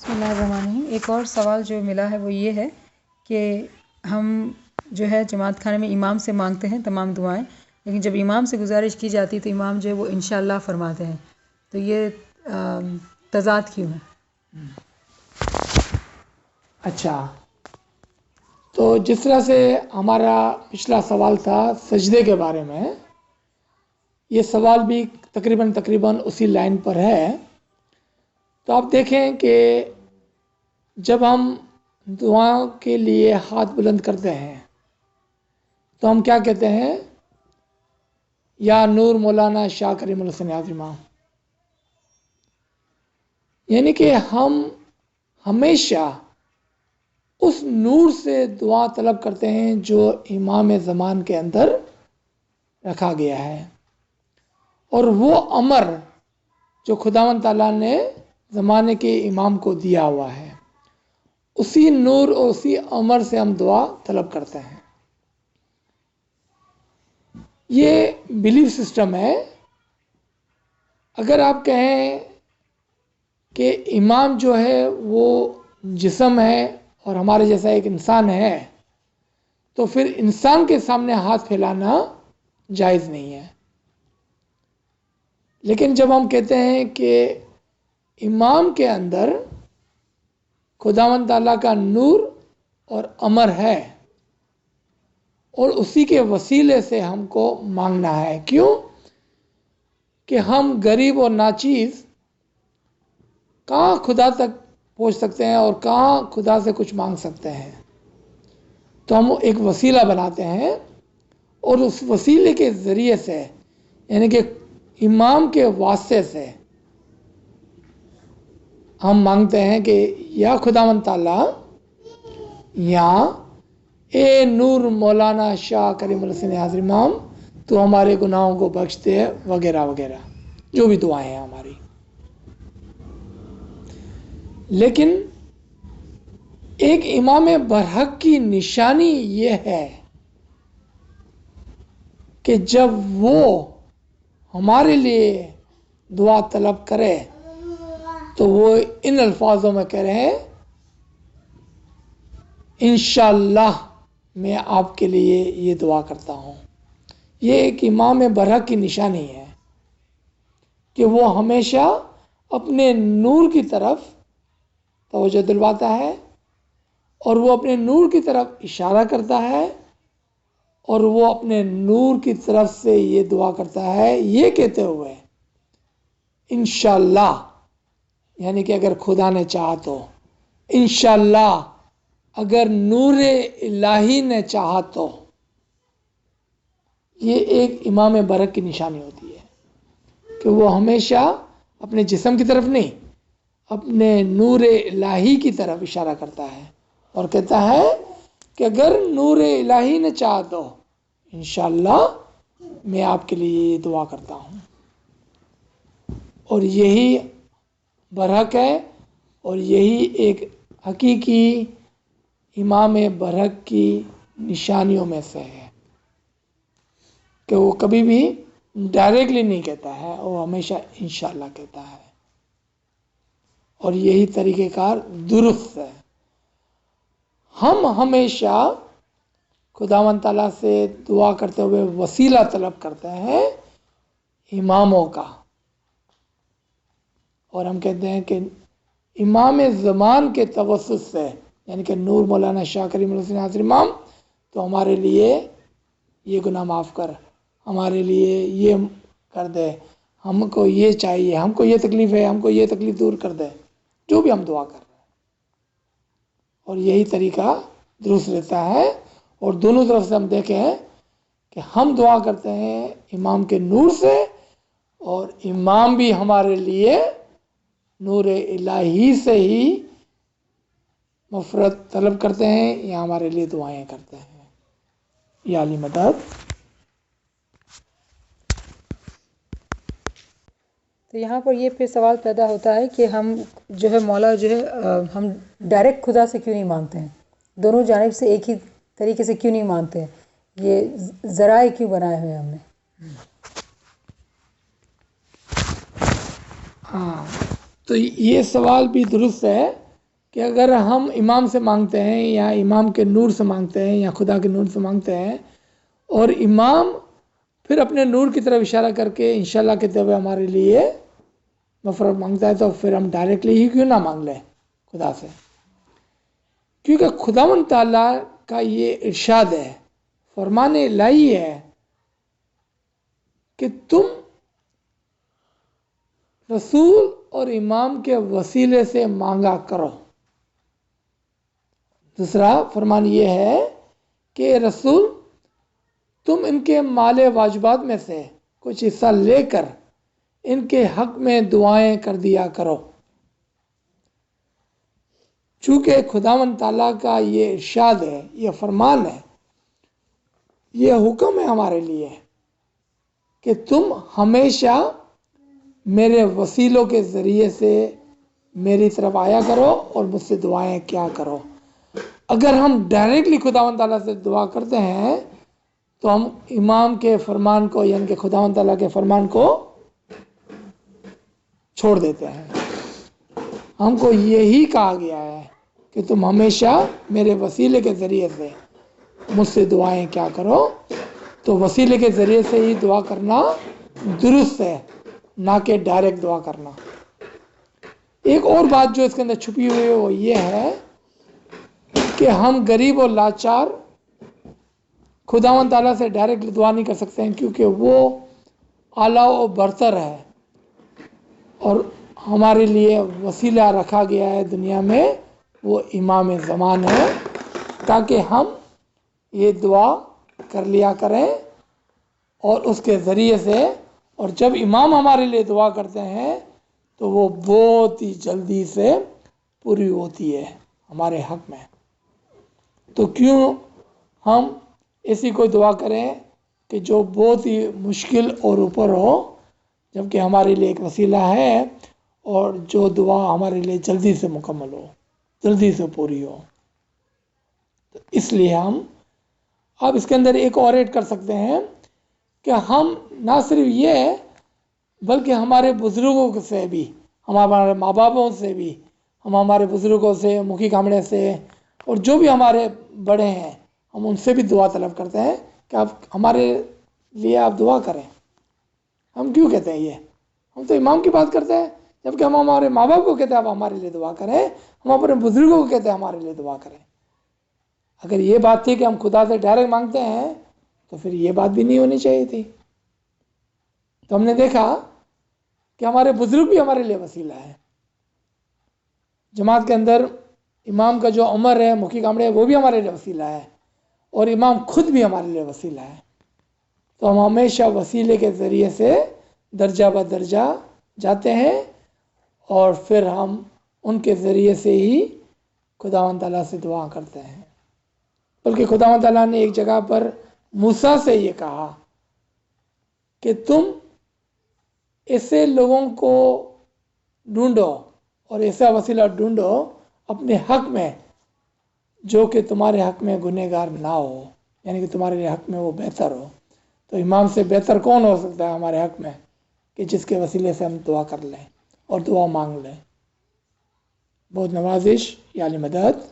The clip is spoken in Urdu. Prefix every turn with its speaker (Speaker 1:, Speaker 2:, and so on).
Speaker 1: بسم اللہ الرحمن الرحیم۔ ایک اور سوال جو ملا ہے وہ یہ ہے کہ ہم جو ہے جماعت خانے میں امام سے مانگتے ہیں تمام دعائیں، لیکن جب امام سے گزارش کی جاتی ہے تو امام جو ہے وہ انشاءاللہ فرماتے ہیں، تو یہ تضاد کیوں ہے؟
Speaker 2: اچھا، تو جس طرح سے ہمارا پچھلا سوال تھا سجدے کے بارے میں، یہ سوال بھی تقریباً اسی لائن پر ہے۔ تو آپ دیکھیں کہ جب ہم دعا کے لیے ہاتھ بلند کرتے ہیں تو ہم کیا کہتے ہیں؟ یا نور مولانا شاہ کریم الحسن نیازی امام، یعنی کہ ہم ہمیشہ اس نور سے دعا طلب کرتے ہیں جو امام زمان کے اندر رکھا گیا ہے، اور وہ امر جو خداوند تعالیٰ نے زمانے کے امام کو دیا ہوا ہے، اسی نور اور اسی امر سے ہم دعا طلب کرتے ہیں۔ یہ بلیف سسٹم ہے۔ اگر آپ کہیں کہ امام جو ہے وہ جسم ہے اور ہمارے جیسا ایک انسان ہے، تو پھر انسان کے سامنے ہاتھ پھیلانا جائز نہیں ہے۔ لیکن جب ہم کہتے ہیں کہ امام کے اندر خداوند تعالیٰ کا نور اور امر ہے اور اسی کے وسیلے سے ہم کو مانگنا ہے، کیوں کہ ہم غریب اور ناچیز کہاں خدا تک پہنچ سکتے ہیں اور کہاں خدا سے کچھ مانگ سکتے ہیں، تو ہم ایک وسیلہ بناتے ہیں اور اس وسیلے کے ذریعے سے، یعنی کہ امام کے واسطے سے ہم مانگتے ہیں کہ یا خداوند تعالیٰ، یا اے نور مولانا شاہ کریم الحسن نیازی امام، تو ہمارے گناہوں کو بخش دے، وغیرہ وغیرہ جو بھی دعائیں ہیں ہماری۔ لیکن ایک امام برحق کی نشانی یہ ہے کہ جب وہ ہمارے لیے دعا طلب کرے تو وہ ان الفاظوں میں کہہ رہے ہیں، انشاءاللہ میں آپ کے لیے یہ دعا کرتا ہوں۔ یہ ایک امام برحق کی نشانی ہے کہ وہ ہمیشہ اپنے نور کی طرف توجہ دلواتا ہے اور وہ اپنے نور کی طرف اشارہ کرتا ہے اور وہ اپنے نور کی طرف سے یہ دعا کرتا ہے، یہ کہتے ہوئے انشاءاللہ، یعنی کہ اگر خدا نے چاہا تو، انشاءاللہ اگر نور الہی نے چاہا تو۔ یہ ایک امام برحق کی نشانی ہوتی ہے کہ وہ ہمیشہ اپنے جسم کی طرف نہیں، اپنے نور الہی کی طرف اشارہ کرتا ہے اور کہتا ہے کہ اگر نور الہی نے چاہا تو انشاءاللہ میں آپ کے لیے یہ دعا کرتا ہوں۔ اور یہی برحق ہے اور یہی ایک حقیقی امام برحق کی نشانیوں میں سے ہے کہ وہ کبھی بھی ڈائریکٹلی نہیں کہتا ہے، وہ ہمیشہ انشاءاللہ کہتا ہے، اور یہی طریقہ کار درست ہے۔ ہم ہمیشہ خداوند تعالیٰ سے دعا کرتے ہوئے وسیلہ طلب کرتے ہیں اماموں کا، اور ہم کہتے ہیں کہ امام زمان کے توسط سے، یعنی کہ نور مولانا شاہ کریم الحسن نیازی امام، تو ہمارے لیے یہ گناہ معاف کر، ہمارے لیے یہ کر دے، ہم کو یہ چاہیے، ہم کو یہ تکلیف ہے، ہم کو یہ تکلیف دور کر دے، جو بھی ہم دعا کر رہے ہیں۔ اور یہی طریقہ درست رہتا ہے، اور دونوں طرف سے ہم دیکھیں کہ ہم دعا کرتے ہیں امام کے نور سے، اور امام بھی ہمارے لیے نور الہی سے ہی مغفرت طلب کرتے ہیں یا ہمارے لیے دعائیں کرتے ہیں۔ یا علی مدد۔
Speaker 1: تو یہاں پر یہ پھر سوال پیدا ہوتا ہے کہ ہم جو ہے مولا جو ہے ہم ڈائریکٹ خدا سے کیوں نہیں مانگتے ہیں، دونوں جانب سے ایک ہی طریقے سے کیوں نہیں مانگتے ہیں، یہ ذرائع کیوں بنائے ہوئے ہم نے؟
Speaker 2: ہاں، تو یہ سوال بھی درست ہے کہ اگر ہم امام سے مانگتے ہیں یا امام کے نور سے مانگتے ہیں یا خدا کے نور سے مانگتے ہیں اور امام پھر اپنے نور کی طرف اشارہ کر کے انشاءاللہ کہتے ہوئے ہمارے لیے مغفرت مانگتا ہے، تو پھر ہم ڈائریکٹلی ہی کیوں نہ مانگ لیں خدا سے؟ کیونکہ خداوند تعالیٰ کا یہ ارشاد ہے، فرمان الہی ہے کہ تم رسول اور امام کے وسیلے سے مانگا کرو۔ دوسرا فرمان یہ ہے کہ رسول تم ان کے مال واجبات میں سے کچھ حصہ لے کر ان کے حق میں دعائیں کر دیا کرو۔ چونکہ خداوند تعالیٰ کا یہ ارشاد ہے، یہ فرمان ہے، یہ حکم ہے ہمارے لیے کہ تم ہمیشہ میرے وسیلوں کے ذریعے سے میری طرف آیا کرو اور مجھ سے دعائیں کیا کرو۔ اگر ہم ڈائریکٹلی خداوند تعالیٰ سے دعا کرتے ہیں تو ہم امام کے فرمان کو یعنی کہ خداوند تعالیٰ کے فرمان کو چھوڑ دیتے ہیں۔ ہم کو یہی کہا گیا ہے کہ تم ہمیشہ میرے وسیلے کے ذریعے سے مجھ سے دعائیں کیا کرو، تو وسیلے کے ذریعے سے ہی دعا کرنا درست ہے، نہ کہ ڈائریکٹ دعا کرنا۔ ایک اور بات جو اس کے اندر چھپی ہوئی ہے وہ یہ ہے کہ ہم غریب اور لاچار خداوند تعالیٰ سے ڈائریکٹ دعا نہیں کر سکتے ہیں، کیونکہ وہ اعلیٰ و برتر ہے اور ہمارے لیے وسیلہ رکھا گیا ہے دنیا میں، وہ امام زمان ہے، تاکہ ہم یہ دعا کر لیا کریں اور اس کے ذریعے سے، اور جب امام ہمارے لیے دعا کرتے ہیں تو وہ بہت ہی جلدی سے پوری ہوتی ہے ہمارے حق میں۔ تو کیوں ہم ایسی کوئی دعا کریں کہ جو بہت ہی مشکل اور اوپر ہو، جبکہ ہمارے لیے ایک وسیلہ ہے اور جو دعا ہمارے لیے جلدی سے مکمل ہو، جلدی سے پوری ہو۔ تو اس لیے ہم اب اس کے اندر ایک اور ایڈ کر سکتے ہیں کہ ہم نہ صرف یہ بلکہ ہمارے بزرگوں سے بھی، ہمارے ماں باپوں سے بھی، ہم ہمارے بزرگوں سے، مکھی کامڑے سے، اور جو بھی ہمارے بڑے ہیں، ہم ان سے بھی دعا طلب کرتے ہیں کہ آپ ہمارے لیے آپ دعا کریں۔ ہم کیوں کہتے ہیں یہ؟ ہم تو امام کی بات کرتے ہیں، جبکہ ہم ہمارے ماں باپ کو کہتے ہیں آپ ہمارے لیے دعا کریں، ہم اپنے بزرگوں کو کہتے ہیں ہمارے لیے دعا کریں۔ اگر یہ بات تھی کہ ہم خدا سے ڈائریکٹ مانگتے ہیں تو پھر یہ بات بھی نہیں ہونی چاہیے تھی۔ تو ہم نے دیکھا کہ ہمارے بزرگ بھی ہمارے لیے وسیلہ ہے۔ جماعت کے اندر امام کا جو عمر ہے، مکھی کامڑے ہے، وہ بھی ہمارے لیے وسیلہ ہے، اور امام خود بھی ہمارے لیے وسیلہ ہے۔ تو ہم ہمیشہ وسیلے کے ذریعے سے درجہ بدرجہ جاتے ہیں اور پھر ہم ان کے ذریعے سے ہی خداوند تعالیٰ سے دعا کرتے ہیں۔ بلکہ خداوند تعالیٰ نے ایک جگہ پر موسیٰ سے یہ کہا کہ تم ایسے لوگوں کو ڈھونڈو اور ایسا وسیلہ ڈھونڈو اپنے حق میں جو کہ تمہارے حق میں گنہگار نہ ہو، یعنی کہ تمہارے حق میں وہ بہتر ہو۔ تو امام سے بہتر کون ہو سکتا ہے ہمارے حق میں کہ جس کے وسیلے سے ہم دعا کر لیں اور دعا مانگ لیں۔ بہت نوازش یا علی مدد۔